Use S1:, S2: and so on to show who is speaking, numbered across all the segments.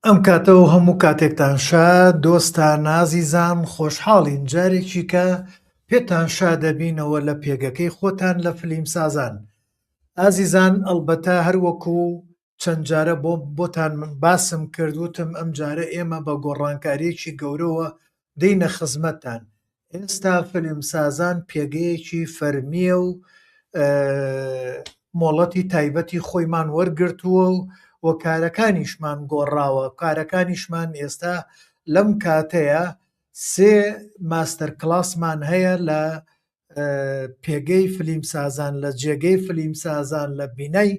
S1: ئەم کاتەوە هەموو کاتێکتان شاد دۆستان ئازیزان خۆشحاڵین جارێکی کە پێتان شا دەبینەوە لە پێگەکەی خۆتان لە فیلمسازان. ئازیزان ئەلبەتە هەروەکو چەند جارە بۆتان باسم کردوتم ئەم جارە ئێمە بە گۆڕانکاریەکی گەورەوە دەینە خزمەتتان. ئێستا فیلمسازان پێگەیەکی فەرمیە و مۆڵەتی تایبەتی خۆیمان وەرگرتووە و کارەکانیشمان گۆڕاوە. کارەکانیشمان ئێستا لەم کاتەیە سێ ماستەر کلاسمان هەیە لە پێگەی فیلمسازان، لە جێگەی فیلمسازان، لە بینەی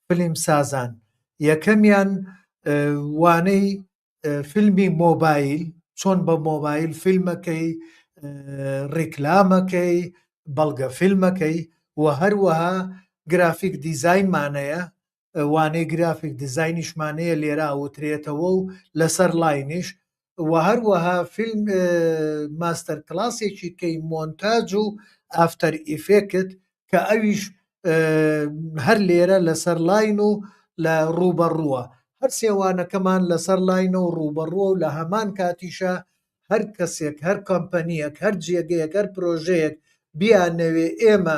S1: فیلمسازان. یەکەمیان وانەی فیلمی مۆبایل، چۆن بە مۆبایل فیلمەکەی، ڕیکلامەکەی، بەڵگە فیلمەکەی و هەروەها گرافیک دیزاینمانەیە، وانەی گرافیک دیزاینیشمانەیە لێرە ئەوترێتەوە و لەسەر لاینیش و هەروەها فیلم ماستەر کلاسێکی کەی مۆنتاژ و ئافتەر ئیفێکت کە ئەویش هەر لێرە لەسەر لاین و لە ڕوبەڕووە. هەر سێوانەکەمان لەسەر لاینە و ڕوبەڕووە و لە هەمان کاتیشە هەر کەسێک، هەر کۆمپەنیەک، هەر جێگەیەک، هەر پرۆژەیەک بیانەوێ ئێمە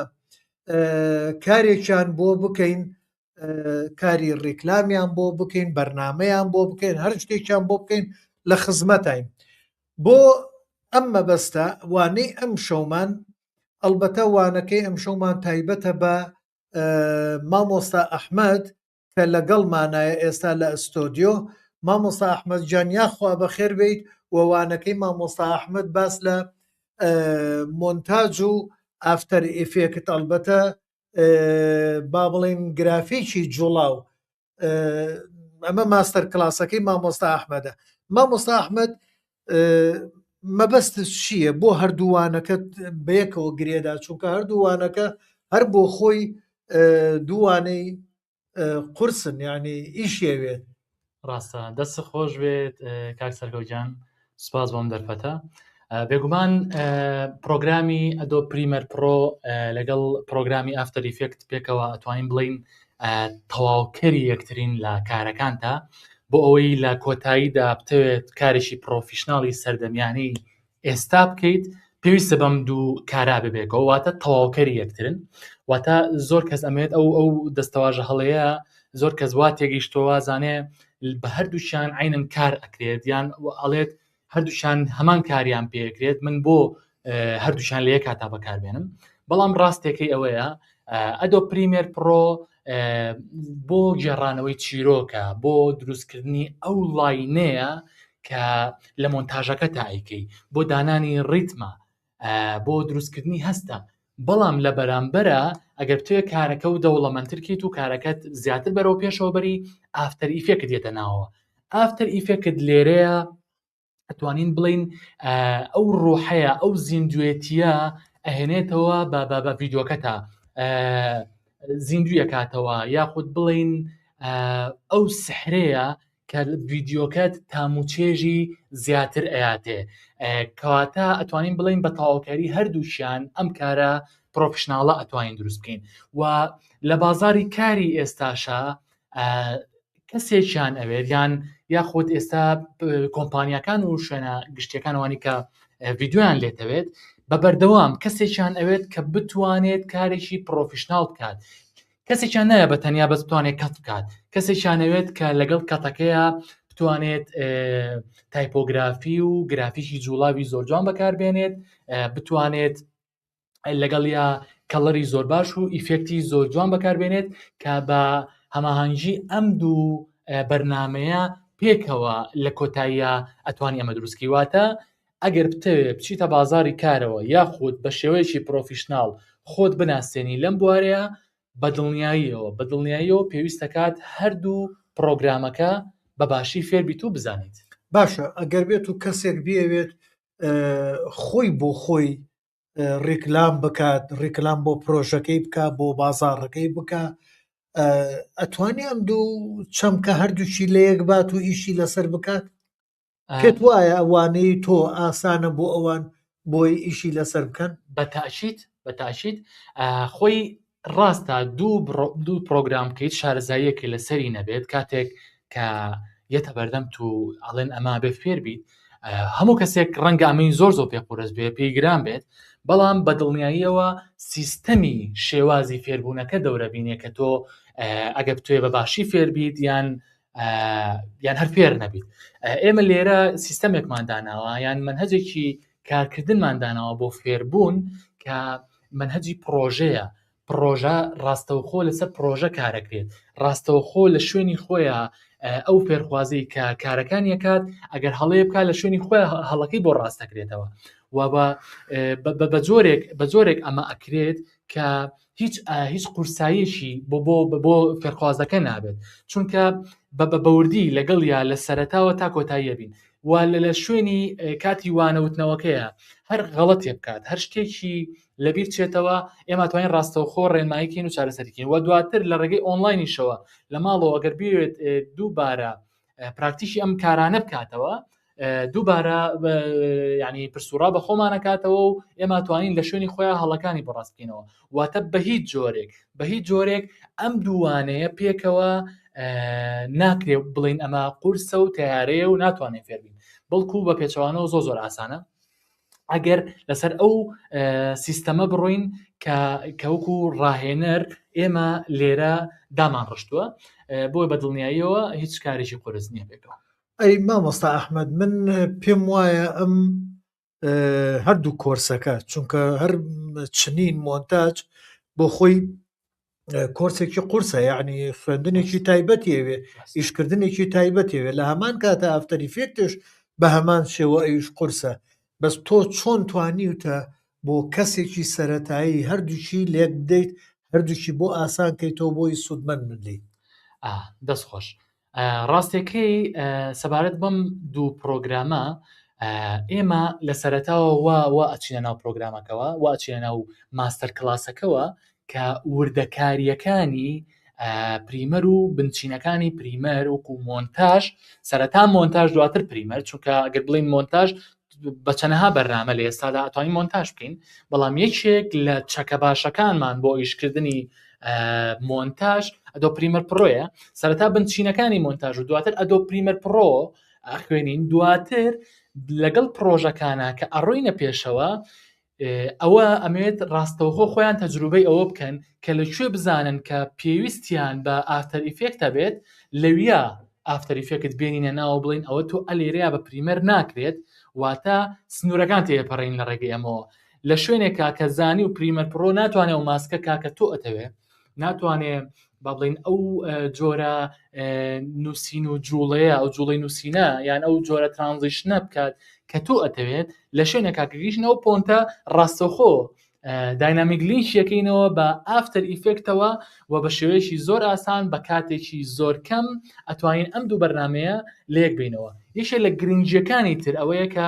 S1: کارێکیان بۆ بکەین، کاری ڕیکلامیان بۆ بکەین، بەرنامەیان بۆ بکەین، هەر شتێکیان بۆ بکەین لە خزمەتین. بۆ ئەم مەبەستە وانەی ئەم شەومان، ئەلبەتە وانەکەی ئەم شەومان تایبەتە بە مامۆستا ئەحمەد کە لەگەڵمانایە ئێستا لە ئەستۆدیۆ. مامۆستا ئەحمەد جان یاخوا بەخێر بیت و وانەکەی مامۆستا ئەحمەد باس لە مۆنتاژ و ئافتەر ئیفێکت، ئەلبەتە با بڵێن گرافیکی جوڵاو، ئەمە ماستەر کلاسەکەی مامۆستا ئەحمەدە. مامۆستا ئەحمەد مەبەستت چییە بۆ هەردووانەکەت بەیەکەوە گرێدا، چونکە هەردووانەکە هەر بۆ خۆی دووانەی قورسن، یعنی ئیشێوێت.
S2: ڕاستە دەست خۆش بێت کاک سەرگەوجان، سوپاس بۆم دەرفەتە. بێگومان پرۆگرامی ئەدۆ پریمەر پرۆ لەگەڵ پرۆگرامی ئافتەر ئیفێکت پێکەوە ئەتوانین بڵین تەواوکەری یەکترین لە کارەکانتە، بۆ ئەوەی لە کۆتاییدا بتەوێت کارێکی پرۆفیشناڵی سەردەمیانی ئێستا بکەیت، پێویستە بەم دوو کارا ببێکەوە، واتە تەواوکەری یەکترن. واتە زۆر کەس ئەمێت ئەو دەستەواژە هەڵەیە، زۆر کەس وا تێگەیشتەوە زانێ بە هەردووشیان عینەن کار ئەکرێت، یان ئەڵێت هەردووشان هەمان کاریان پێکرێت، من بۆ هەردووشان لە یەک کاتا بەکاربێنم. بەڵام ڕاستێکی ئەوەیە ئەدۆ پریمێر پرۆ بۆ گێڕانەوەی چیرۆکە، بۆ دروستکردنی ئەو لاینەیە کە لە مۆنتاژەکە تایکەی، بۆ دانانی ڕیتمە، بۆ دروستکردنی هەستە. بەڵام لە بەرامبەرە ئەگەر توێ کارەکە و دەوڵەمەندترکیت و کارەکەت زیاتر بەرەو پێشەوە بەری، ئافتەر ئیفێکت دێتە ناوەوە. ئافتەر ئیفێکت لێرەیە ئەتوانین بڵین ئەو ڕۆحەیە، ئەو زیندوێتیە ئەهێنێتەوە بە ڤیدۆکەتە، زیندویە کاتەوە، یاخود بڵین ئەو سحرەیە کە ڤیدیۆکەت تاموچێژی زیاتر ئەیاتێ، کەواتە ئەتوانین بڵین بە تەواوکەری هەردووشیان ئەم کارە پرۆفشناڵە ئەتوانین دروست بکەین. و لە بازاری کاری ئێستاشە کەسێکیان ئەوێت یاخود ئێستا کۆمپانیەکان و شوێنە گشتیەکانەوانی کە ڤیددیۆیان لێتەوێت بە بەردەوام کەسێکیان ئەوێت کە بتوانێت کارێکی پرۆفشناڵ بکات، کەسێکیان نایە بە تەنیا بەس بتوانێت کەت بکات، کەسێکیان ئەوێت کە لەگەڵ کەتەکەیە بتوانێت تایپۆگرافی و گرافیکی جوڵاوی زۆر جوان بەکاربێنێت، بتوانێت لەگەڵ یا کەڵەری زۆر باش و ئیفێکتی زۆر جوان بەکاربێنێت کە بە هەماهەنگی ئەم دوو بەرنامەیە پێکەوە لە کۆتاییە ئەتوانی ئەمە دروستکی. واتە ئەگەر بتەوێت بچیتە بازاری کارەوە یاخود بە شێوەیەکی پرۆفیشناڵ خۆت بناسیێنی لەم بوارەیە، بە دڵنیاییەوە پێویستە کات هەردوو پرۆگرامەکە بە باشی فێربیت و بزانیت.
S1: باشە ئەگەر بێت و کەسێک بێوێت خۆی بۆ خۆی ڕیکلام بکات، ڕیکلام بۆ پرۆژەکەی بکە، بۆ بازاڕەکەی بکە، ئەتوانی ئەم دوو چەمکە هەردووچی لە یەک بات و ئیشی لەسەر بکات؟ پێت وایە ئەوانەی تۆ ئاسانە بۆ ئەوان بۆی ئیشی لەسەر بکەن؟
S2: بەتاشیت خۆی ڕاستە دوو پرۆگرام بکەیت شارەزاییەکی لەسەری نەبێت، کاتێک کە یەتە بەردەم تو ئەڵێن ئەما بێ فێر بیت هەموو کەسێک ڕەنگە ئەمەی زۆر پێ قورس بێ پێی گران بێت بەڵام بە دڵنیاییەوە سیستەمی شێوازی فێربوونەکە دەورە بینێ کە تۆ ئەگەر توێ بە باشی فێر بیت یان هەر فێر نەبیت. ئێمە لێرە سیستەمێکمان داناوە یان منهەجێکی کارکردنمان داناوە بۆ فێربوون کە منهەجی پرۆژەیە. پرۆژە ڕاستەوخۆ لەسەر پرۆژە کارەکرێت، ڕاستەوخۆ لە شوێنی خۆیان ئەو فێرخوازی کە کارەکانی کات ئەگەر هەڵەیە بکات لە شوێنی خۆی هەڵەکەی بۆ ڕاستەکرێتەوە و بە جۆرێک ئەمە ئەکرێت کە هیچ قورساییشی بۆ فێرخوازەکە نابێت چونکە بەوردی لەگەڵ یا لە سەرەتاوە تا کۆتاییە بین و لە شوێنی کاتی وانەوتنەوەکەیە هەر غەڵەتێ بکات هەر شتێکی لەبیر چێتەوە ئێمە توانین ڕاستەوخۆ ڕێنماییکەین و چارەسەریکەین و دواتر لە ڕێگەی ئۆنلاینیشەوە لە ماڵەوە ئەگەر بێت دووبارە پراکتیشی ئەم کارانە بکاتەوە دووبارە ینی پرسوڕا بە خۆمانەکاتەوە و ئێمە توانین لە شوێنی خۆیان هەڵەکانی بڕاستکەینەوە واتە بە هیچ جۆرێک ئەم دووانەیە پێکەوە ناکرێت بڵین ئەمە قورسە و تیارەیە و ناتوانین فێربین بەڵکو بە پێچەوانەوە زۆر ئاسانە ئەگەر لەسەر ئەو سیستەمە بڕۆین کە وەکو ڕاهێنەر ئێمە لێرە دامان ڕشتووە بۆی بە دڵنیاییەوە هیچ کارێکی قورس نییە بێتەوە.
S1: ئەی مامۆستا ئەحمەد من پێم وایە ئەم هەردوو کۆرسەکە چونکە هەر چنین مۆنتاج بۆ خۆی کۆرسێکی قورسە یعنی خوێندنێکی تایبەتیەوێ ئیشکردنێکی تایبەتیەوێ لە هەمان کاتە ئافتەر ئیفێکتش بە هەمان شێوە ئەویش قورسە بەس تۆ چۆن توانیوتە بۆ کەسێکی سەرەتایی هەردووشی لێک بدەیت هەردووشی بۆ ئاسان کەیتەوە بۆی سوودمەند بدەیت.
S2: دەستخۆش ڕاستیەکەی سەبارەت بەم دوو پرۆگرامە ئێمە لە سەرەتاوە وا ئەچینە ناو پرۆگرامەکەەوە وا ئەچینە ناو ماستەر کلاسەکەەوە کە وردەکاریەکانی پریمەر و بنچینەکانی پریمەر وەکو مۆنتاژ سەرەتا مۆنتاژ دواتر پریمەر چونکە ئەگەر بڵین مۆنتاژ بە چەنەها بەرنامە لە ئێستادا ئەتوانین مۆنتاژ بکەین بەڵام یەکێک لە چەکە باشەکانمان بۆ ئیشکردنی مۆنتاژ ئەدۆ پریمەر پرۆیە سەرەتا بنچینەکانی مۆنتاژ و دواتر ئەدۆ پریمەر پرۆ ئەخوێنین دواتر لەگەڵ پرۆژەکانە کە ئەڕۆینە پێشەوە ئەوە ئەمێت ڕاستەوخۆ خۆیان تەجروبەی ئەوە بکەن کە لەکوێ بزانن کە پێویستیان بە ئافتەر ئیفێکتە بێت لەویا ئافتەر ئیفێکت بێنینە ناوە بڵین ئەوە تۆ ئەلێرەیە بە پریمەر ناکرێت واتە سنوورەکان تێپەڕین لە ڕێگەی ئەمەوە لە شوێنێکا کە زانی و پریمەر پرۆ ناتوانێت و ماسکە کاکە تۆ ئەتەوێ ناتوانێت با بڵین ئەو جۆرە نووسین و جوڵەیە ئەو جوڵەی نووسینە یان ئەو جۆرە ترانزیشنە بکات کە تۆ ئەتەوێت لە شوێنە کاکەگەیشتنەوە پۆنتە ڕاستەوخۆ داینامیک لینشیەکەینەوە بە ئافتەر ئیفێکتەوە و بە شێوەیەکی زۆر ئاسان بە کاتێکی زۆر کەم ئەتوانین ئەم دوو بەرنامەیە لێک بینەوە. یەکێک لە گرنگیەکانی تر ئەوەیە کە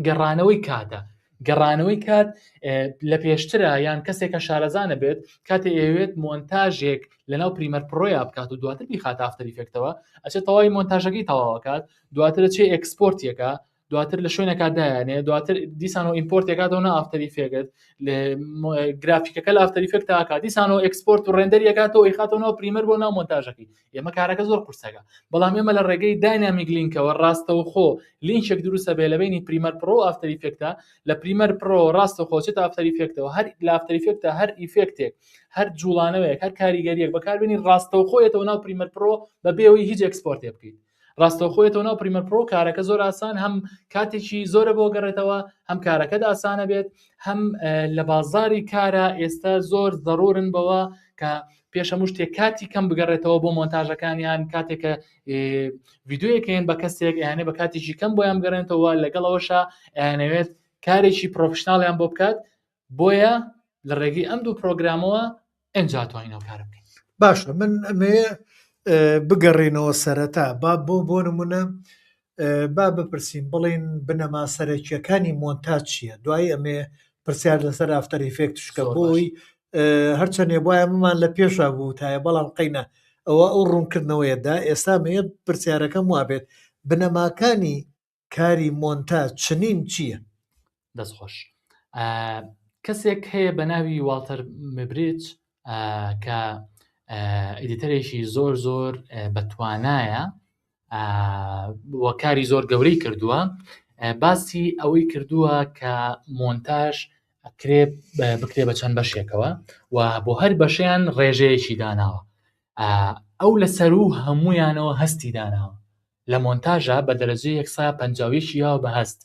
S2: گەڕانەوەی کاتە گەڕانەوەی کات لە پێشترە یان کەسێکە شارەزانە بێت کاتێ ئەوێت مۆنتاژێک لەناو پریمەر پرۆیا بکات و دواتر بیخات ئافتەر ئیفێکتەوە ئەچێت تەواوی مۆنتاژەکەی تەواوەکات دواتر چێ ئێکسپۆرتیەکە دواتر لە شوێنەکە دایانێ دواتر دیسانەوە ئیمپۆرتێکاتەوە ئافتەر ئیفێکت گرافیکەکە لە ئافتەر ئیفێکت ئاکات دیسانەوە ئێکسپۆرت و ڕێندەریەکاتەوە ئیخاتەوە پریمەر بۆ ناو مۆنتاژەکەی ئێمە کارەکە زۆر قورسەکە بەڵام ئێمە لە ڕێگەی داینامیک لینکەوە ڕاستەوخۆ لینکێک دروستە بێ لە بینی پریمەر پرۆ ئافتەر ئیفێکتە لە پریمەر پرۆ ڕاستەوخۆ چێت ئافتەر ئیفێکتەوە هەر لە ئافتەر ئیفێکتە هەر ئیفێکتێک هەر جوڵانەوەیەک هەر کاریگەریەک بەکاربێنی ڕاستەوخۆیەتەوە ناو پریمەر پرۆ بەبێەوەی هیچ ئێکسپۆرتێ بکەیت ڕاستەوخۆیەتەوە ناو پریمەر پرۆ کارەکە زۆر ئاسان هەم کاتێکی زۆرە بۆ گەڕێتەوە هەم کارەکەت ئاسانە بێت هەم لە بازاری کارە ئێستا زۆر ضرورن بەوە کە پێش هەموو شتێک کاتی کەم بگەڕێتەوە بۆ مۆنتاژەکانیان کاتێکە ڤیدیۆیەکەیان بە کەسێک یانێ بە کاتێکی کەم بۆیان بگەڕێنەوە لەگەڵەوەشە ئەیانەوێت کارێکی پرۆفشناڵیان بۆ بکات بۆیە لە ڕێگەی ئەم دوو پرۆگرامەوە ئەنجاتوانینەوە کارە بکەین.
S1: باشە من ئەمێ بگەڕێنەوە سەرەتا بۆ نمونە با بپرسیم بڵین بنەما سەرەکیەکانی مۆنتاژ چییە دوای ئەمێ پرسیار لەسەر ئافتەر ئیفێکتشکە بۆی هەرچەندێ بۆیە ممان لە پێشا بوو تایە بەڵام قەینە ئەوە ئەو ڕوونکردنەوەیەدا ئێستا مێ پرسیارەکەم وابێت بنەماکانی کاری مۆنتاژ چنین چییە؟
S2: دەستخۆش کەسێک هەیە بە ناوی والتەر مبریج کە ئیدیتەرێکی زۆر بەتوانایە وە کاری زۆر گەورەی کردووە. باسی ئەوەی کردووە کە مۆنتاژ ئەکرێ بکرێ بە چەند بەشێکەوە و بۆ هەر بەشیان ڕێژەیەکی داناوە. ئەو لەسەر و هەمویانەوە هەستی داناوە. لە مۆنتاژە بە دەرەجەی 150 یاوە بە هەست،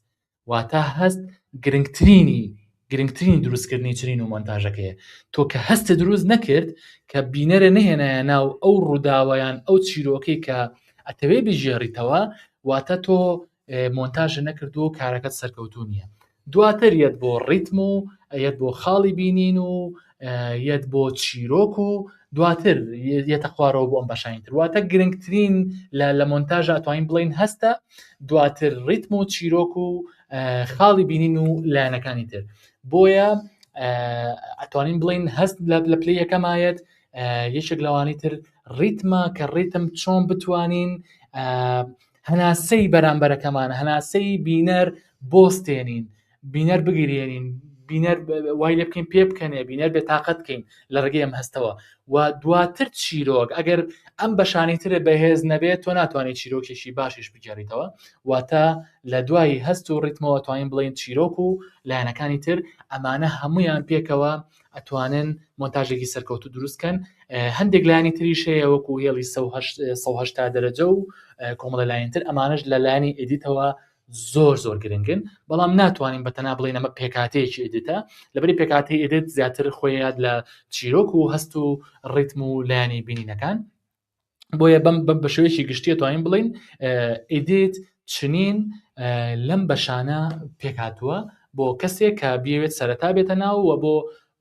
S2: واتە هەست گرنگترین دروستکردنی چرین و مۆنتاژەکەیە. تۆ کە هەستە دروست نەکرد کە بینەرە نهێنایە ناو ئەو ڕووداوەیان ئەو چیرۆکەی کە ئەتەوێ بژێڕیتەوە، واتە تۆ مۆنتاژە نەکردو و کارەکەت سەرکەوتوو نییە. دواتر یەت بۆ ڕیتم و یەت بۆ خاڵی بینین و یەت بۆ چیرۆک و دواتر یەتە خوارەوە بۆ ئەم بەشاینتر. واتە گرنگترین لە مۆنتاژە ئەتوانین بڵین هەستە، دواتر ڕیتم و چیرۆک و خاڵی بینین و لایەنەکانی تر. بۆیە ئەتوانین بڵین هەست لە پلەی یەکەمایەت. یەکێک لەوانی تر ڕیتمە کە ڕیتم چۆن بتوانین هەناسەی بەرامبەرەکەمانە، هەناسەی بینەر بۆستێنین، بینەر بگیرێنین، بینەر وای لێ بکەین پێ بکەنێ، بینەر بێتاقەت بکەین لە ڕێگەی ئەم هەستەوە. و دواتر چیرۆک ئەگەر ئەم بەشانی ترە بەهێز نەبێت تۆ ناتوانێت چیرۆکێکی باشیش بگێڕیتەوە. واتە لە دوای هەست و ڕیتمەوە توانین بڵین چیرۆک و لایەنەکانی تر ئەمانە هەمویان پێکەوە ئەتوانن مۆنتاژێکی سەرکەوتو دروستکەن. هەندێک لایانی تریش هەیە وەکو هێڵی 180 دەرەجە و کۆمەڵە لایەنتر، ئەمانەش لە لایانی ئێدیتەوە زۆر گرنگن، بەڵام ناتوانین بەتەنها بڵین ئەمە پێکاتەیەکی ئێدیتە، لەبەری پێکاتی ئێدیت زیاتر خۆیان لە چیرۆک و هەست و ڕیتم و لایانی بینینەکان. بۆیە بەم بە شێوەیەکی گشتی توانین بڵین ئێدیت چنین لەم بەشانە پێکاتووە بۆ کەسێک کە بیاوێت سەرەتا بێتە ناو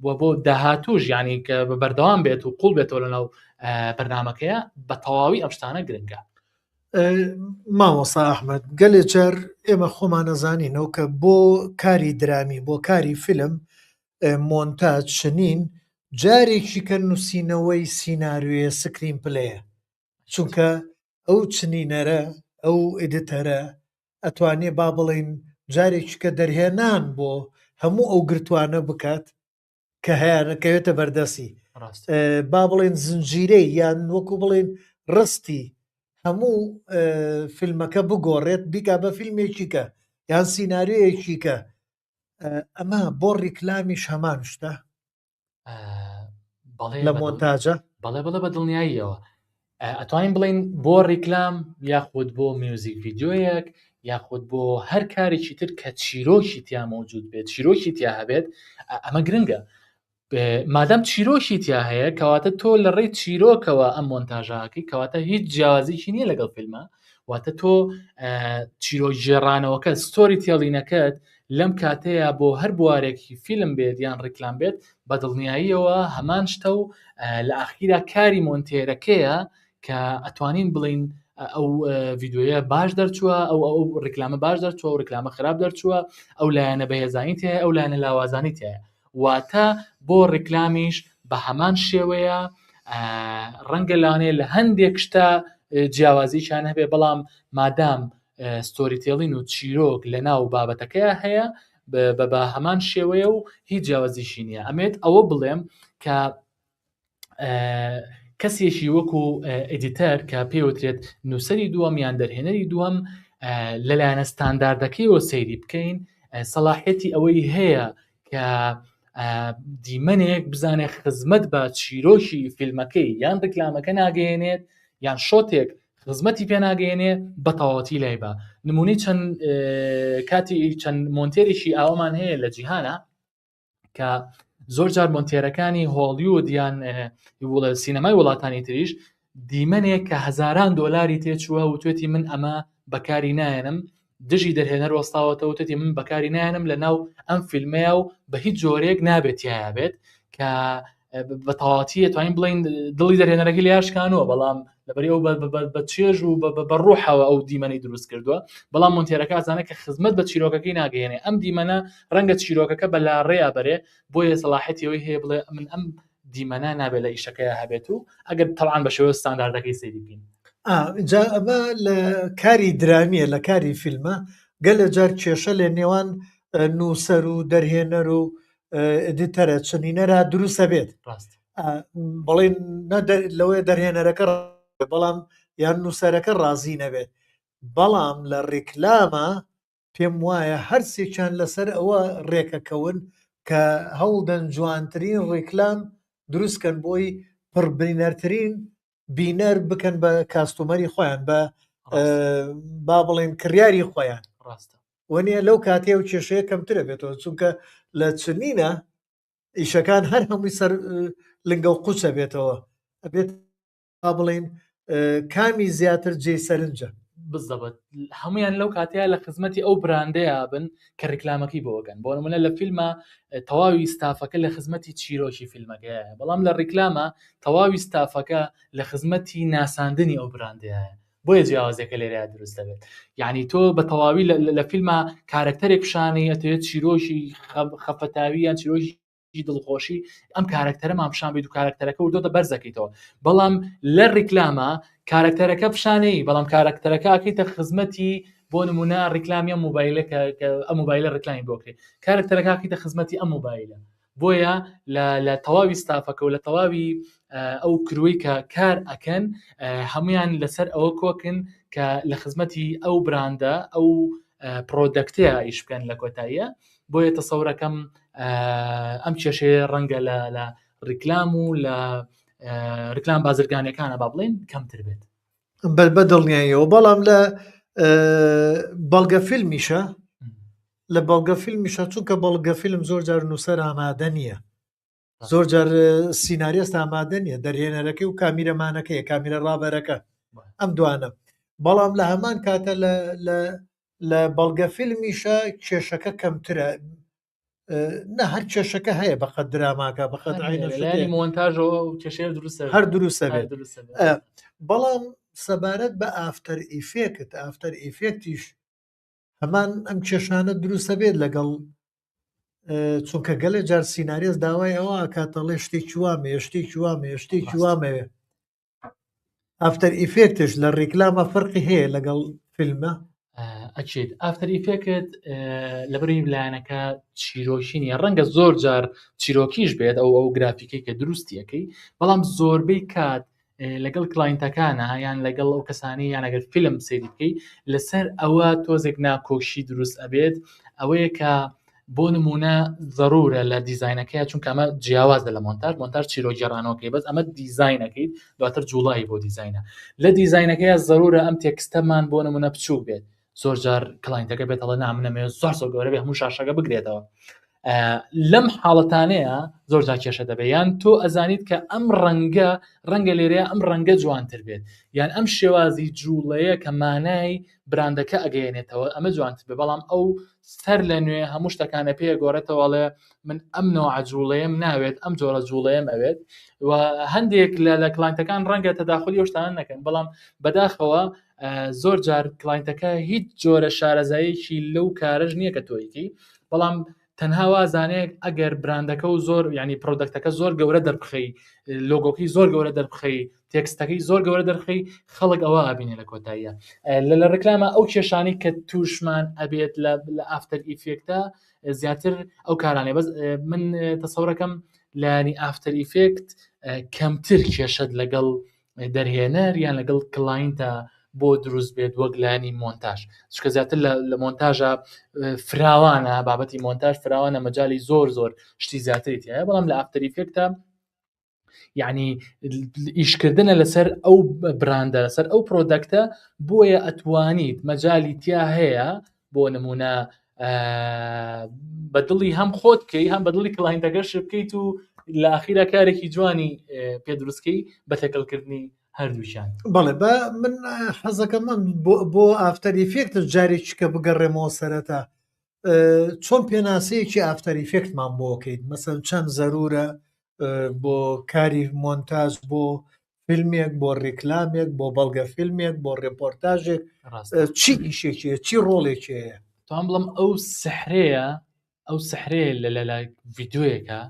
S2: و بۆ داهاتووش، یعنی کە بەردەوام بێت و قوڵ بێتەوە لەناو بەرنامەکەیە بە تەواوی ئەم شتانە گرنگە.
S1: مامۆستا ئەحمەد، گەلێ جار ئێمە خۆمان نەزانینەوە کە بۆ کاری درامی، بۆ کاری فیلم مۆنتاژ چنین جارێکی کە نووسینەوەی سیناریویە سکرین پلەیە، چونکە ئەو چنینەرە ئەو ئێدیتەرە ئەتوانێ با بڵین جارێکی کە دەرهێنان بۆ هەموو ئەو گرتوانە بکات کە هەیەەکەوێتە بەردەسی، با بڵێن زنجیرەی یان وەکو بڵێن ڕستی هەموو فیلمەکە بگۆڕێت بیکا بە فیلمێکیکە یان سیناریویەکیکە. ئەمە بۆ ڕیکلامیش هەمان شتە لە مۆنتاژە؟
S2: بەڵێ بە دڵنیاییەوە ئەتوانین بڵین بۆ ڕیکلام یاخود بۆ میوزیک ڤیدیۆیەک یاخود بۆ هەر کارێکی تر کە چیرۆکی تیا مەوجود بێت، چیرۆکی تیا هەبێت، ئەمە گرنگە. مادام چیرۆکی تیا هەیە کەواتە تۆ لە ڕێی چیرۆکەوە ئەم مۆنتاژاکەی، کەواتە هیچ جیاوازیی نییە لەگەڵ فیلمە، واتە تۆ چیرۆک ژێڕانەوەکە ستۆری تێڵینەکەت لەم کاتەیە بۆ هەر بوارێکی فیلم بێت یان ڕیکلام بێت بە دڵنیاییەوە هەمان شتە و لە ئاخیرا کاری مۆنتێرەکەیە کە ئەتوانین بڵین ئەو ڤیدیۆیە باش دەرچووە، ئەو ڕیکلامە باش دەرچووە و ڕیکلامە خراپ دەرچووە، ئەو لایەنە بەهێزانی تایە، ئەو لایەنە لاوازانی تایە. واتە بۆ ڕیکلامیش بە هەمان شێوەیە ڕەنگە لانێ لە هەندێک شتە جیاوازیشان هەبێ، بەڵام مادام ستۆریتێڵین و چیرۆک لە ناو بابەتەکەیە هەیە بە هەمان شێوەیە و هیچ جیاوازیشی نییە. ئەمێت ئەوە بڵێم کە کەسێکی وەکو ئێدیتەر کە پێوترێت نووسەری دووەم یان دەرهێنەری دووەم لەلایەنە ستانداردەکەیەوە سەیری بکەین، سەلاحیەتی ئەوەی هەیە کە دیمەنێک بزانێ خزمەت بە چیرۆکی فیلمەکەی یان ڕیکلامەکە ناگەێنێت یان شۆتێک خزمەتی پێ ناگەێنێ بە تەواوەتی لای بە. نمونەی چەند مۆنتێریشی ئاوامان هەیە لە جیهانە کە زۆر جار مۆنتێرەکانی هۆلیوود یان سینەمای وڵاتانی تریش دیمەنێک کە هەزاران دۆلاری تێچووە و توێتی من ئەمە بەکاری نایەنم، دژی دەرهێنەر وەستاوەتەوە و توێتی من بەکاری نایەنم لە ناو ئەم فیلمەیە و بە هیچ جۆرێک نابێت یایە بێت کە بە تەواوەتی توانین بڵین دڵی دەرهێنەرەکەی لە یاشکانوە، بەڵام لەبەری ئەو بە چێژ و بە ڕوحەوە ئەو دیمەنی دروست کردووە، بەڵام مۆنتێرەکە ئازانە کە خزمەت بە چیرۆکەکەی ناگەێنێ، ئەم دیمەنە ڕەنگە چیرۆکەکە بە لاڕێیا بەرێ، بۆیە سەلاحەتی ئەوەی هەیە بڵێ من ئەم دیمەنە نابێت لە ئیشەکەیە هەبێت و ئەگەر تەڵعان بە شێوە ستانداردەکەی سەیری بکەین.
S1: ئەمە لە کاری درامیە، لە کاری فیلمە گەلە جار کێشە لە نێوان نووسەر و دەرهێنەر و ئێدیتەرە چنینەرە دروستە بێت، بڵێن لەوەی دەرهێنەرەکە بەڵام یان نووسەرەکە ڕازی نەبێت بەڵام لە ڕێکلامە پێم وایە هەرسێکیان لەسەر ئەوە ڕێکەکەون کە هەوڵدەن جوانترین ڕێکلام دروستکەن بۆی پڕبینەرترین بینەر بکەن بە کاستومەری خۆیان بە با بڵێن کڕیاری خۆیان
S2: ڕاستە
S1: وەنیە لەو کاتێ و کێشەیە کەمترە بێتەوە چونکە لە چنینە ئیشەکان هەر هەمووی سەر لنگە و قوچە بێتەوە ئەبێت با بڵێن کامی زیاتر جێ سەرنجە
S2: بالضبط هەمویان لەو کاتەیە لە خزمەتی ئەو براندەیە بن کە ڕێکلامەکەی بۆگەن بۆ نمونە لە فیلمە تەواوی ستافەکە لە خزمەتی چیرۆکی فیلمەکەیە بەڵام لە ڕێکلامە تەواوی ستافەکە لە خزمەتی ناساندنی ئەو براندەیە بۆیە جیاوازەکە لێرە دروست دەبێت یعنی تۆ بە تەواوی لە فیلمە کارکتەرێک پیشانەی ئەتەوێت چیرۆشی خەفەتاوی یان چیرۆژی دڵخۆشی ئەم کارکتەرە ماپشان بێت و کارکتەرەکە وردۆتە بەرزەکەیتەوە بەڵام لە ڕێکلامە کارکتەرەکە پیشانەی بەڵام کارکتەرەکە ئەکەیتە خزمەتی بۆ نمونە ڕێکلامی ئەم موبایلە ئەم موبایلە ڕێکلامی بۆکرێت کارکتەرەکە ئەکەیتە خزمەتی ئەم موبایلە بۆیە لە تەواوی ستافەکە و لە تەواوی ئەو کروی کە کار ئەکەن هەمویان لەسەر ئەوە کۆکن کە لە خزمەتی ئەو براندە ئەو پرۆدەکتەیە ئیش بکەن لە کۆتاییە بۆیە تەسەورەکەم ئەم کێشەیە ڕەنگە لە ڕێکلام و لە ڕێکلام بازرگانیەکانە با بڵێن کەمتر بێت
S1: بە دڵنیاییەوە بەڵام لە بەڵگە فیلمیشە لە بەڵگە فیلمیشە چونکە بەڵگە فیلم زۆر جار نووسەر ئامادە نییە زۆر جار سیناریۆست ئامادە نیە دەرهێنەرەکەی و کامیرەمانەکەی کامیرە ڕابەرەکە ئەم دوانە بەڵام لە هەمان کاتە لە بەڵگە فیلمیشە کێشەکە کەمترە نە هەر کێشەکە هەیە بەقەت دراماکە بەقەت
S2: مۆنتاژەوە و کێشەیە دروستە
S1: هەر دروستە بێت بەڵام سەبارەت بە ئافتەر ئیفێکت ئافتەر ئیفێکتیش هەمان ئەم کێشانە دروستە بێت لەگەڵ چونکە گەلێ جار سیناریۆز داوای ئەوە کاتەڵێ شتێکی وامێ شتێکی وامێ شتێکی وامەوێ ئافتەر ئیفێکتش لە ڕێکلامە فەرقی هەیە لەگەڵ فیلمە
S2: ئەچێت ئافتەر ئیفێکت لەبەری لایەنەکە چیرۆشینی ڕەنگە زۆر جار چیرۆکیش بێت ئەو گرافیکەی کە دروستیەکەی بەڵام زۆربەی کات لەگەڵ کلاینتەکانە یان لەگەڵ ئەو کەسانی یان ئەگەر فیلم سێری بکەی لەسەر ئەوە تۆزێک ناکۆشی دروست ئەبێت ئەوەیە کە بۆ نمونە ضرورە لە دیزینەکەی چونکە ئەمە جیاواز لە مۆنتاژ چیرۆگەڕانەوەکەی بەس ئەمە دیزینەکەیت دواتر جوڵایی بۆ دیزینە لە دیزینەکەی ضرورە ئەم تێکستەمان بۆ نمونە بچوو بێت زۆر جار کلاینتەکە بێتەڵە نامنەمێ زۆر گەورە بێ هەموو شاشەکە بگرێتەوە لەم حاڵەتانەیە زۆر جار کێشە دەبێت یان تۆ ئەزانیت کە ئەم ڕەنگە لێرەیە ئەم ڕەنگە جوانتر بێت یان ئەم شێوازی جوڵەیە کە مانای براندەکە ئەگەیەنێتەوە ئەمە جوانتر بێت بەڵام ئەو سەر لە نوێ هەموو شتەکانە پێ گۆڕێتەوەڵێ من ئەم نوع جوڵەیەم ناوێت ئەم جۆرە جوڵەیەم ئەوێت و هەندێک لە کلاینتەکان ڕەنگە تەداخلی ئەو شتانە نەکەن بەڵام بەداخەوە زۆر جار کلاینتەکە هیچ جۆرە شارەزاییکی لەو کارژ نییە کە تۆیکی بەڵام تەنها وازانەیە ئەگەر براندەکە و زۆر ینی پرۆدەکتەکە زۆر گەورە دەربخەی لۆگۆکەی زۆر گەورە دەربخەی تێکستەکەی زۆر گەورە دەرخەی خەڵک ئەوە ئابینێ لە کۆتاییە لە ڕێکلامە ئەو کێشانی کە تووشمان ئەبێت لە ئافتەر ئیفێکتە زیاتر ئەو کارانێ بەس من تەسەورەکەم لانی ئافتەر ئیفێکت کەمتر کێشەت لەگەڵ دەرهێنەر یان لەگەڵ کلاینتە بۆ دروست بێت وەک لانی مۆنتاژ چکە زیاتر لە مۆنتاژە فراوانە بابەتی مۆنتاژ فراوانە مەجای زۆر شتی زیاتریت هەیە بەڵام لە ئافتەر ئیفێکتە یعنی ئیشکردنە لەسەر ئەو براندە لەسەر ئەو پرۆدەکتە بۆیە ئەتوانیت مەجای تیا هەیە بۆ نمونە بەدڵی هەم خۆت بکەی هەم بەدڵی کلاینتەکەش بکەیت و لە ئاخیرا کارێکی جوانی پێ دروستکەی بە تێکەڵکردنی هەردووشان
S1: بەڵێ بە من حەزەکەم بۆ ئافتەر ئیفێکت جارێکی کە بگەڕێمەوە سەرەتا چۆن پێناسەیەکی ئافتەر ئیفێکتمان بۆکەیت مەسەن چەند زەرورە بۆ کاری مۆنتاژ بۆ فیلمێک بۆ ڕێکلامێک بۆ بەڵگە فیلمێک بۆ ڕێپۆرتاژێک چی ئیشێکیە چی ڕۆڵێکیەیە
S2: توان بڵم ئەو سحرەیە لە ڤیددیۆیەکە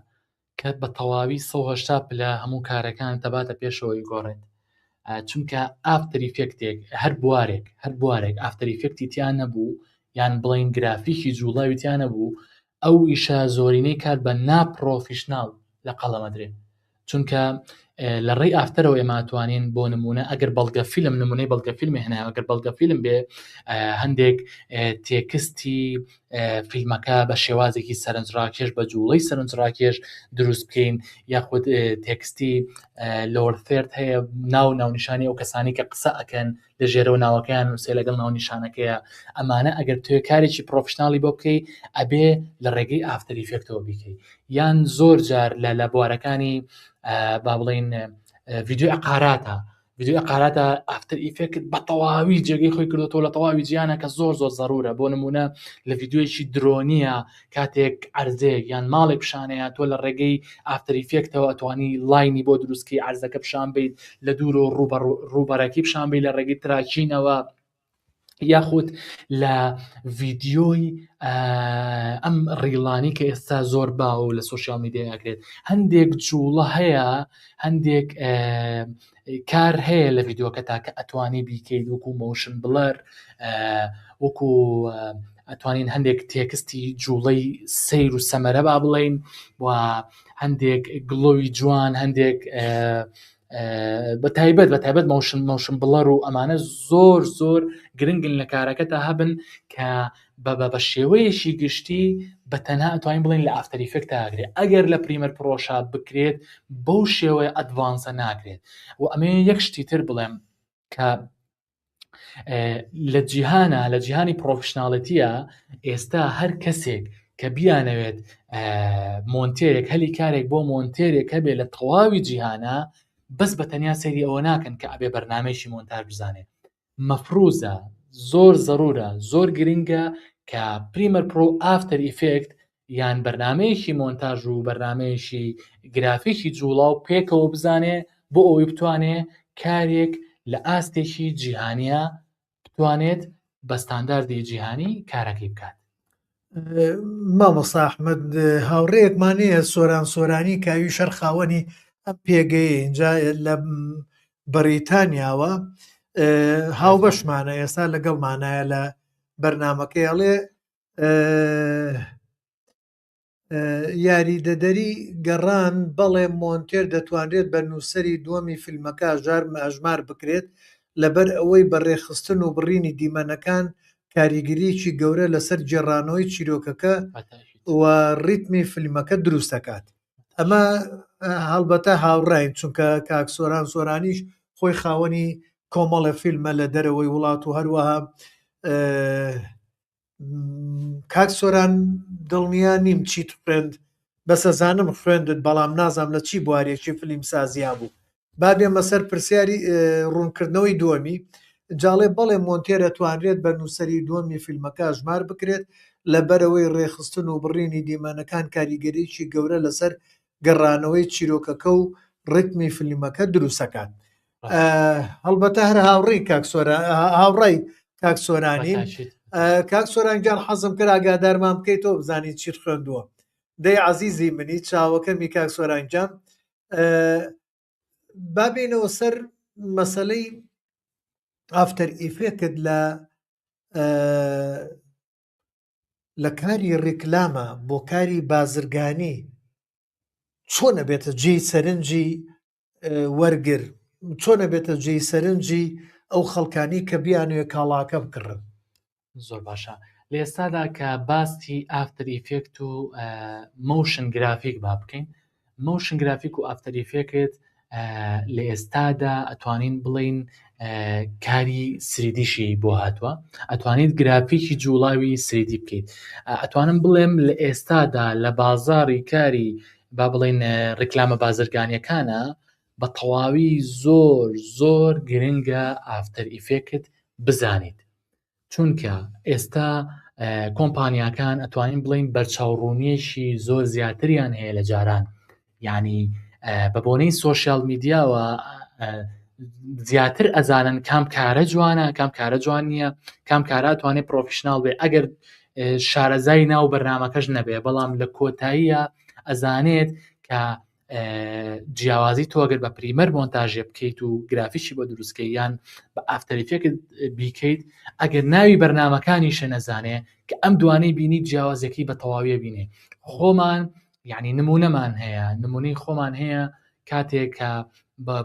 S2: کە بە تەواوی 180 پلە هەموو کارەکان تەباتە پێشەوەی گۆڕێت چونکە ئافتەر ئیفێکتێک هەر بوارێک ئافتەر ئیفێکتی تیان نەبوو یان بڵین گرافیکی جوڵاوی تیان نەبوو ئەو ئیشە زۆرینەی کار بە ناپرۆفیشناڵ لە قەڵەمەدرێت چونکە لە ڕێی ئافتەرەوە ئێماتوانین بۆ نمونە ئەگەر بەڵگە فیلم نمونەی بەڵگە فیلمی هێنا ئەگەر بەڵگە فیلم بێ هەندێک تێکستی فیلمەکە بە شێوازێکی سەرنجڕاکێش بە جوڵەی سەرنجڕاکێش دروست بکەین یاخود تێکستی لۆرثێرت هەیە ناونیشانی ئەو کەسانی کە قسە ئەکەن لە ژێرەوە ناوەکەیان وسێ لەگەڵ ناونیشانەکەیە ئەمانە ئەگەر توێ کارێکی پرۆفشناڵی بۆ بکەی ئەبێ لە ڕێگەی ئافتەر ئیفێکتەوە بیکەی یان زۆر جار لە بوارەکانی با بڵین ڤیدیۆ ئەقاراتە ڤیدیۆ ئەقاراتە ئافتەر ئیفێکت بە تەواوی جێگەی خۆی کردوەوە لە تەواوی جیانە کە زۆر زەڕورە بۆ نمونە لە ڤیدیۆیەکی درۆنیە کاتێک عەرزەیەک یان ماڵێک پیشانەیە تۆ لە ڕێگەی ئافتەر ئیفێکتەوە ئەتوانی لاینی بۆ دروستکەی عەرزەکە پیشان بیت لە دوور و ڕووبەرەکی پیشان بیت لە ڕێگەی تراکینەوە یاخود لە ڤیدیۆی ئەم ڕیڵانی کە ئێستا زۆر باو لە سۆشیال میدیا ئەکرێت هەندێک جوڵە هەیە هەندێک کار هەیە لە ڤیدیۆکە تاکە ئەتوانی بیکەیت وەکو مۆشن بڵەر وەکو ئەتوانین هەندێک تێکستی جوڵەی سەیر و سەمەرە با بڵین و هەندێک گڵۆی جوان هەندێک بە تایبەت مۆشن بڵەر و ئەمانە زۆر گرنگن لە کارەکە تا هەبن کە بە شێوەیەشی گشتی بە تەنها ئەتوانین بڵین لە ئافتەر ئیفێکت ئاگرێت ئەگەر لە پریمەر پرۆشا بکرێت بەو شێوەیە ئەدڤانسە ناکرێت و ئەمێ یەک شتی تر بڵێم کە لە جیهانی پرۆفشناڵەتیە ئێستا هەر کەسێک کە بیانەوێت مۆنتێرێک هەلی کارێک بۆ مۆنتێرێک هەبێت لە تەواوی جیهانە بەس بە تەنیا سەیری ئەوە ناکەن کە ئەبێ بەرنامەیەکی مۆنتاژ بزانێت مەفروزە زۆر زەڕورە زۆر گرنگە کە پریمەر پرۆ ئافتەر ئیفێکت یان بەرنامەیەکی مۆنتاژ و بەرنامەیەکی گرافیکی جوڵاو پێکەوە بزانێ بۆ ئەوەی بتوانێ کارێک لە ئاستێکی جیهانیە بتوانێت بە ستانداردی جیهانی کارەکەی بکات.
S1: مامۆستا ئەحمەد هاوڕێیەکمانەیە سۆرانی کاوی شەرخاوەنی ئەم پێگەی اینجا لە بەریتانیاوە هاوبەشمانە ئێستا لەگەڵمانایە لە بەرنامەکەی ئەڵێ یاریدەدەری گەڕان بەڵێ مۆنتێر دەتوانرێت بە نووسەری دووەمی فیلمەکە ئەژمار بکرێت لەبەر ئەوەی بەڕێخستن و بڕینی دیمەنەکان کاریگەریەکی گەورە لەسەر جێڕانەوەی چیرۆکەکە و ڕیتمی فیلمەکە دروستەکات. ئەمە هەڵبەتە هاوڕاین چونکە کاکسۆران سۆرانیش خۆی خاوەنی کۆمەڵە فیلمە لە دەرەوەی وڵات و هەروەها کاکسۆران دڵنیا نیم چیت خوێند بەسەزانم خوێندت بەڵام نازام لە چی بوارێکی فیلم سازیا بوو بابێمە سەر پرسیاری ڕوونکردنەوەی دووەمی جاڵێ بەڵێ مۆنتێرە توانرێت بە نووسەری دووەمی فیلمەکە ژمار بکرێت لەبەرەوەی ڕێخستن و بڕینی دیمەنەکان کاریگەریی گەورە لەسەر گەڕانەوەی چیرۆکەکە و ڕیتمی فیلمەکە دروستەکات. هەڵبەتە هەر هاوڕای کاکسۆرانی کاکسۆرانجان حەزم کرد ئاگادارمان بکەیتەوە بزانیت چیت خوێندووە. دەی عەزیزی منی چاوەکەمی کاکسۆرانجان بابێنەوە سەر مەسەلەی ئافتەر ئیفێکت لە کاری ڕیکلامە بۆ کاری بازرگانی چۆنە بێتە جێی سەرنجی وەرگر چۆنە بێتە جێی سەرنجی ئەو خەڵکانی کە بیانوێ کاڵاکە بکڕن.
S2: زۆر باشە لە ئێستادا کە باستی ئافتەر ئیفێکت و مۆشن گرافیک با بکەین مۆشن گرافیک و ئافتەر ئیفێکت لە ئێستادا ئەتوانین بڵین کاری سریدیشی بۆ هاتووە ئەتوانیت گرافیکی جوڵاوی سریدی بکەیت ئەتوانم بڵێم لە ئێستادا لە بازاڕی کاری با بڵین ڕیکلامە بازرگانیەکانە بە تەواوی زۆر گرنگە ئافتەر ئیفێکت بزانیت چونکە ئێستا کۆمپانیاکان ئەتوانین بڵین بەرچاوڕوونیەشی زۆر زیاتریان هەیە لە جاران یعنی بە بۆنەی سۆشیال میدیاوە زیاتر ئەزانن کام کارە جوانە کام کارە جوان نییە کام کارە ئەتوانێت پرۆفشناڵ بێ ئەگەر شارەزای ناو بەرنامەکەش نەبێ بەڵام لە کۆتاییە ئەزانێت کە جیاوازی تۆگەر بە پریمەر مۆنتاژێ بکەیت و گرافیشی بۆ دروستکەی یان بە ئافتەر ئیفێکت بیکەیت ئەگەر ناوی بەرنامەکانیشە نەزانێ کە ئەم دوانەی بینی جیاوازەکەی بە تەواویە بینێ خۆمان یعنی نمونەمان هەیە نمونەی خۆمان هەیە کاتێک کە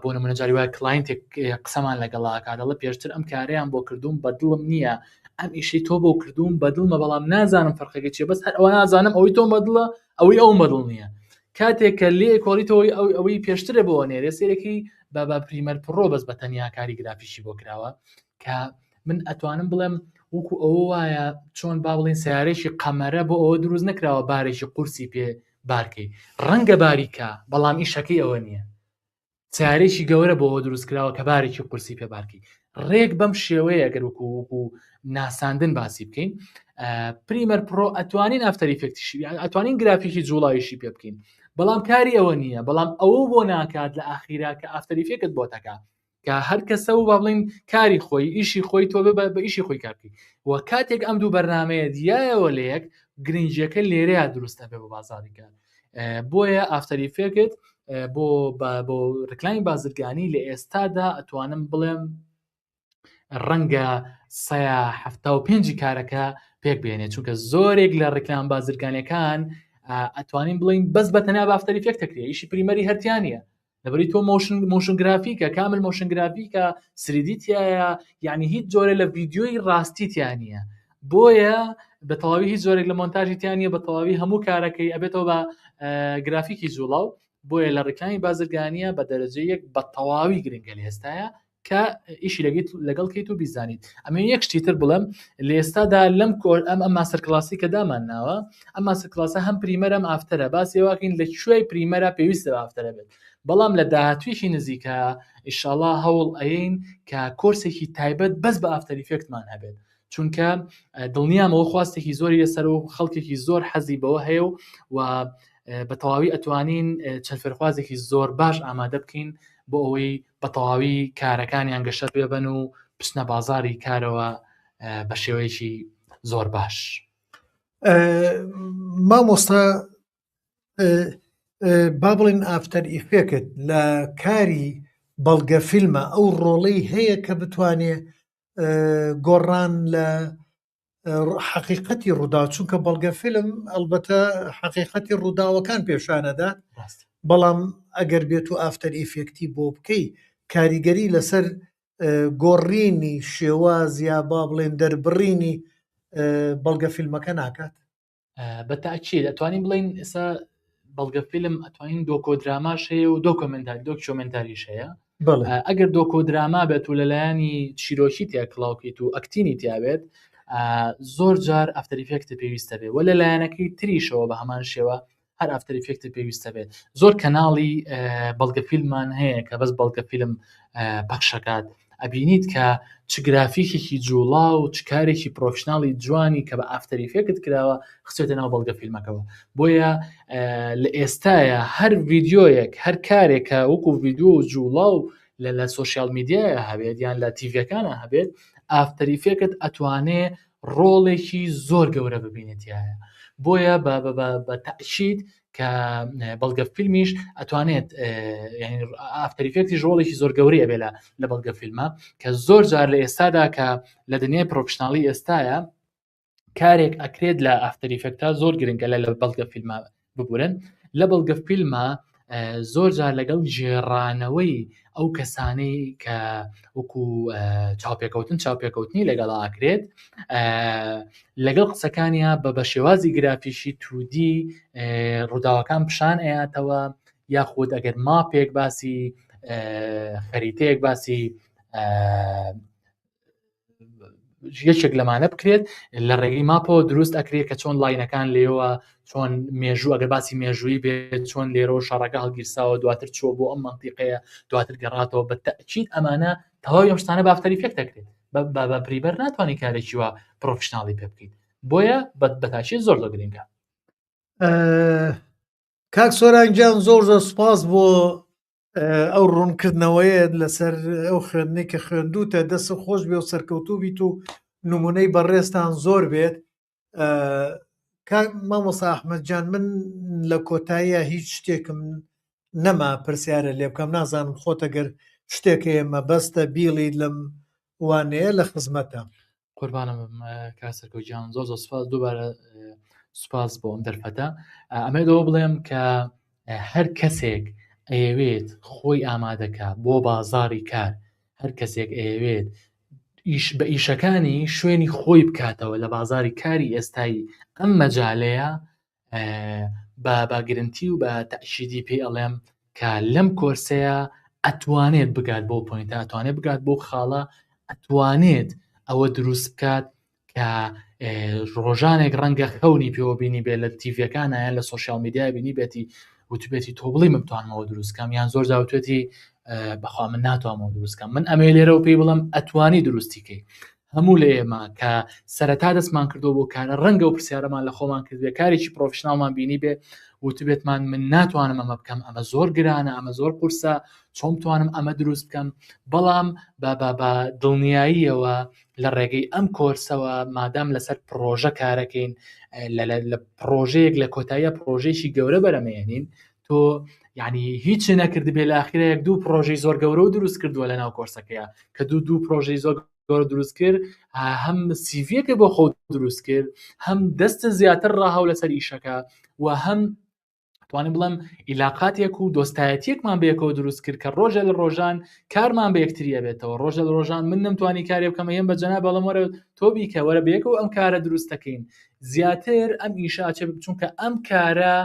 S2: بۆ نمونە جاری وایە کلاینتێک قسەمان لەگەڵا کادەڵە پێشتر ئەم کارەیان بۆ کردوم بەدڵم نییە، ئەم ئیشی تۆ بۆ کردوم بەدڵمە بەڵام نازانم فەرقەکە چیە، بەس هەر ئەوە نازانم ئەوەی تۆ بەدڵە ئەوەی ئەو بەدڵ نییە. کاتێک کە لێ کۆڵیتەوەی ئەوەی پێشترە بۆ نێرێ سێرەکی بە پریمەر پڕۆ بەس بە تەنیا کاری گرافیشی بۆ کراوە کە من ئەتوانم بڵێم وەکو ئەوە وایە چۆن با بڵێن سیارێکی قەمەرە بۆ ئەوە دروست نەکراوە بارێکی قورسی پێ بارکەی، ڕەنگە باریکە بەڵام ئیشەکەی ئەوە نییە. سیارێکی گەورە بۆ ئەوە دروست کراوە کە بارێکی قورسی پێ بارکەی. ڕێک بەم شێوەیە گەر وەکو ناساندن باسی بکەین. پریمەر پڕۆ ئەتوانین ئافتەر ئیفێکتیشی ئەتوانین گرافیکی جوڵاویشی پێ بکەین، بەڵام کاری ئەوە نییە، بەڵام ئەوە بۆ ناکات لە ئاخیرا کە ئافتەر ئیفێکت بۆ تەکا کە هەر کەسە و با بڵین کاری خۆی ئیشی خۆی تۆ بە ئیشی خۆی کار بکەی. وە کاتێک ئەم دوو بەرنامەیە دیایەوە لە یەک گرنگجیەکە لێرەیە دروستە بێ بۆ بازاڕی کار. بۆیە ئافتەر ئیفێکت بۆ ڕکلامی بازرگانی لە ئێستادا ئەتوانم بڵێم ڕەنگە 175 کارەکە پێک بێنێت، چونکە زۆرێک لە ڕکلام بازرگانیەکان ئەتوانین بڵین بەس بەتەنیا بە ئافتەر ئیفێکت دەکرێت، ئیشی پریمەری هەرتیانە لەبەری تۆ مۆشن گرافیکە کامل مۆشن گرافیکە سریدیتیایە، یعنی هیچ جۆرە لە ڤیدیۆی ڕاستیتیان نییە، بۆیە بە تەواوی هیچ زۆرێک لە مۆنتاژیتیان نیە، بە تەواوی هەموو کارەکەی ئەبێتەوە بە گرافیکی جوڵاو. بۆیە لە ڕکلامی بازرگانیە بە دەرەجەیەک بە تەواوی گرنگە لە ئێستاە کە ئیشی لەگەڵکەیت و بیزانیت. ئەمە یەک شتیتر بڵم لە ئێستادا لەم ئەم ماسەر کلاسی کە دامان ناوە، ئەم ماسەر کلاسە هەم پریمەرم ئافتەرە باسی واکەین لە کوێی پریمەرە پێویستە ئافتەرە بێت، بەڵام لە داهاتویشی نزیکە ئینشاڵڵا هەوڵ ئەین کە کۆرسێکی تایبەت بەس بە ئافتەر ئیفێکتمان هەبێت، چونکە دڵنیامەوە خواستێکی زۆری لەسەر و خەڵکێکی زۆر حەزی بەوە هەیە و بە تەواوی ئەتوانین چەند فێرخوازێکی زۆر باش ئامادە بکەین بۆ ئەوەی بە تەواوی کارەکانیان گەشت بێبن و پشنە بازاری کارەوە بە شێوەیەکی زۆر باش.
S1: مامۆستا با بڵین ئافتەر ئیفێکت لە کاری بەڵگە فیلمە ئەو ڕۆڵەی هەیە کە بتوانێ گۆڕان لە حقیقەتی ڕوودا، چونکە بەڵگە فیلم ئەلبەتە حقیقەتی ڕووداوەکان پێشانەدا، بەڵام ئەگەر بێت و ئافتەر ئیفێکتی بۆ بکەی کاریگەری لەسەر گۆڕینی شێواز یا با بڵێن دەربڕینی بەڵگە فیلمەکە ناکات.
S2: بە تاکید ئەتوانین بڵین ئێستا بەڵگە فیلم ئەتوانین دۆکۆدراماش هەیە و دۆکیۆمنتاریش هەیە. ئەگەر دۆکۆدراما بێت و لەلایانی چیرۆکی تیا کڵاوکەیت و ئەکتینی تیابێت زۆر جار ئافتەر ئیفێکت پێویستە بێت، و لەلایەنەکەی تریشەوە بە هەمان شێوە هەر ئافتەر ئیفێکت پێویستە بێت. زۆر کەناڵی بەڵگە فیلممان هەیە کە بەس بەڵگە فیلم پەخشەکات، ئەبینیت کە چ گرافیکێکی جوڵا و چ کارێکی پرۆفشناڵی جوانی کە بە ئافتەر ئیفێکت کراوە خچێتە ناو بەڵگە فیلمەکەەوە. بۆیە لە ئێستاە هەر ڤیدیۆیەک هەر کارێکە وەکو ڤیدیۆ و جوڵا و لە سۆشیال میدیایە هەبێت یان لە تیڤەکانە هەبێت، ئافتەر ئیفێکت ئەتوانێ ڕۆڵێکی زۆر گەورە ببینێتیایە. بۆیە بە تاکید کە بەڵگە فیلمیش ئەتوانێت ئافتەر ئیفێکتی ڕۆڵێکی زۆر گەورەیە بێ لە بەڵگە فیلمە، کە زۆر جار لە ئێستادا کە لە دنیای پرۆفشناڵی ئێستاە کارێک ئەکرێت لە ئافتەر ئیفێکتا زۆر گرنگە لە بەڵگە فیلمە ببورن. لە بەڵگە فیلمە زۆر جار لەگەڵ جێڕانەوەی ئەو کەسانەی کە وەکو چاوپێکەوتنی لەگەڵا ئاکرێت لەگەڵ قسەکانیە بە شێوازی گرافیشی تودی ڕووداوەکان پیشان ئەیاتەوە، یاخود ئەگەر ماپێک باسی خەریتەیەک باسی یەکێک لەمانە بکرێت لە ڕێگەی ماپەوە دروست ئەکرێت کە چۆن لاینەکان لێەوە چۆن مێژوو ئەگەر باسی مێژووی بێت چۆن لێرە شەڕەکە هەڵگیرساوە دواتر چوە بۆ ئەم منتیقەیە دواتر گەڕاتەوە. بە تاکید ئەمانە تەواوی ئەم شتانە بە ئافتەر ئیفێکت دەکرێت، بە پریبەر ناتوانانی کارێکی وە پرۆفشناڵی پێ بکەیت، بۆیە بە تاکید زۆر گرنگە.
S1: کاک سۆرانگیان زۆر سوپاس بۆ ئەو ڕوونکردنەوەیە لەسەر ئەو خوێندنەی کە خوێندوتە، دەست خۆش بێ و سەرکەوتوو بیت و نمونەی بەڕێستان زۆر بێت. مامۆستا ئەحمەدجان، من لە کۆتاییە هیچ شتێکم نەما پرسیارە لێ بکەم، نازانم خۆت ئەگەر شتێکە ئێمە بەستە بیڵی لەم وانەیە لە خزمەتە.
S2: قوربانم کاسەرکەوتیان زۆر سوپاس، دووبارە سوپاس بۆ ئەم دەرفەتە. ئەمەدەوە بڵێم کە هەر کەسێک ئەیەوێت خۆی ئامادەکە بۆ بازاڕی کار، هەر کەسێک ئەیەوێت بە ئیشەکانی شوێنی خۆی بکاتەوە لە بازاری کاری ئێستایی ئەم مەجالەیە بە گرنگی و بە تەشیدی پێی ئەڵێم کە لەم کۆرسەیە ئەتوانێت بگات بۆ پۆینتە، ئەتوانێت بگات بۆ خاڵە، ئەتوانێت ئەوە دروست بکات کە ڕۆژانێک ڕەنگە خەونی پێوە بینی بێت لە تیڤەکانە یان لە سۆشیال میدیای بینی بێتی وتبێتی تۆ بڵی من بتوانمەوە دروستکەم، یان زۆر جاوتێتی بەخوا من ناتوانمەوە دروستکەم. من ئەمێ لێرە و پێی بڵم ئەتوانی دروستیکەی. هەموو لە ئێمە کە سەرەتا دەستمان کردو بۆ کارە ڕەنگە و پرسیارەمان لە خۆمان کردوێ کارێکی پرۆفشناڵمان بینی بێ وتبێتمان من ناتوانم ئەمە بکەم، ئەمە زۆر گرانە، ئەمە زۆر قورسە، چۆن بتوانم ئەمە دروست بکەم. بەڵام بە دڵنیاییەوە لە ڕێگەی ئەم کۆرسەوە مادام لەسەر پرۆژە کارەکەین، لە پرۆژەیەک لە کۆتاییە پرۆژێکی گەورە بەرەمێنین، تۆ یعنی هیچ نەکرد بێ لە ئاخرە یەک دوو پرۆژەی زۆر گەورە و دروست کردووە لە ناو کۆرسەکەیە کە دوو پرۆژەی زۆر گەورە دروست کرد، هەم سیڤیەکە بۆ خۆ دروست کرد، هەم دەستە زیاتر ڕاهاو لەسەر ئیشەکە و هەم توانم بڵم عیلاقاتێک و دۆستایەتیەکمان بەیەکەوە دروست کرد کە ڕۆژە لە ڕۆژان کارمان بە یەکتریە بێتەوە. ڕۆژە لە ڕۆژان من نەمتوانی کارێ بکەمە هێم بە جەناب بەڵام وەرە تۆ بیکە وەرە بەیەکەوە ئەم کارە دروستەکەین. زیاتر ئەم ئیشاچە چونکە ئەم کارە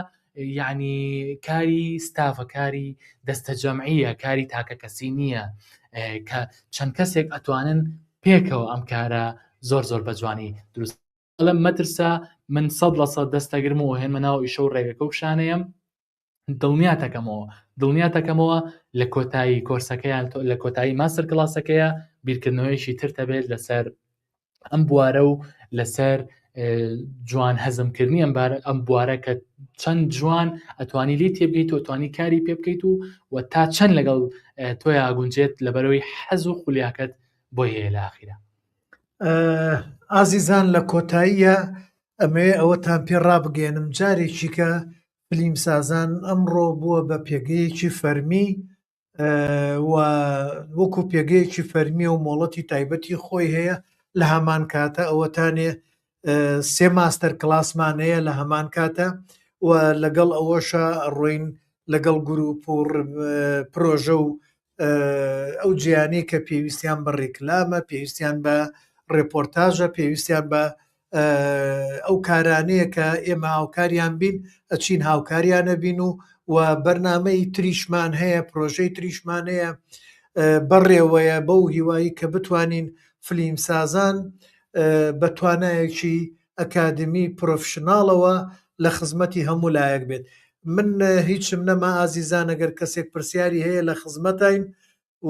S2: یعنی کاری ستافە، کاری دەستە جەمعیە، کاری تاکە کەسی نییە کە چەند کەسێک ئەتوانن پێکەوە ئەم کارە زۆر زۆر بە جوانی دروست. لەم مەترسە من 100% دەستەگرم و هێنمە ناو ئیشە و ڕێگەکە و پیشانەیەم دڵنیاتەکەمەوە لە کۆتایی کۆرسەکەیان لە کۆتایی ماستەر کلاسەکەیە بیرکردنەوەیشی تر دەبێت لەسەر ئەم بوارە و لەسەر جوان هەزمکردنی ئەم بوارە کە چەند جوان ئەتوانی لی تێبگەیت و ئەتوانی کاری پێ بکەیت و تا چەند لەگەڵ تۆی ئاگونجێت لەبەرەوەی حەز و خولیاکەت بۆ هەیە لە ئاخیرە.
S1: ئازیزان لە کۆتاییە ئەمێ ئەوەتان پێ ڕابگەێنم جارێکی کە فلیمسازان ئەمڕۆ بووە بە پێگەیەکی فەرمی و وەکو پێگەیەکی فەرمی و مۆڵەتی تایبەتی خۆی هەیە. لە هەمان کاتە ئەوەتانێ 3 ماستەر کلاسمانەیە لە هەمان کاتە و لەگەڵ ئەوەشە ڕۆین لەگەڵ گروپ و پرۆژە و ئەو جیانی کە پێویستیان بە ڕێکلامە، پێویستیان بە ڕێپۆرتاژە، پێویستیان بە ئەو کارانەیە کە ئێمە هاوکاریان بین ئەچین هاوکاریانە بین و بەرنامەی تریشمان هەیە، پرۆژەی تریشمان هەیە بەڕێوەیە بەو هیوایی کە بتوانین فلیمسازان بە توانایەکی ئەکادمی پرۆفشناڵەوە لە خزمەتی هەموو لایەک بێت. من هیچم نەما ئازیزان ئەگەر کەسێک پرسیاری هەیە لە خزمەتین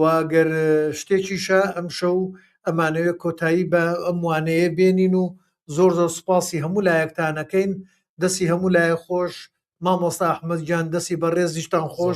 S1: واگەر شتێکیشە ئەم شەو ئەمانەوێت کۆتایی بە ئەم وانەیە بێنین و زۆر زۆر سوپاسی هەموو لایەکتانەکەین. دەستی هەموو لایە خۆش. مامۆستا ئەحمەد گیان دەستی بەڕێزیشتان خۆش.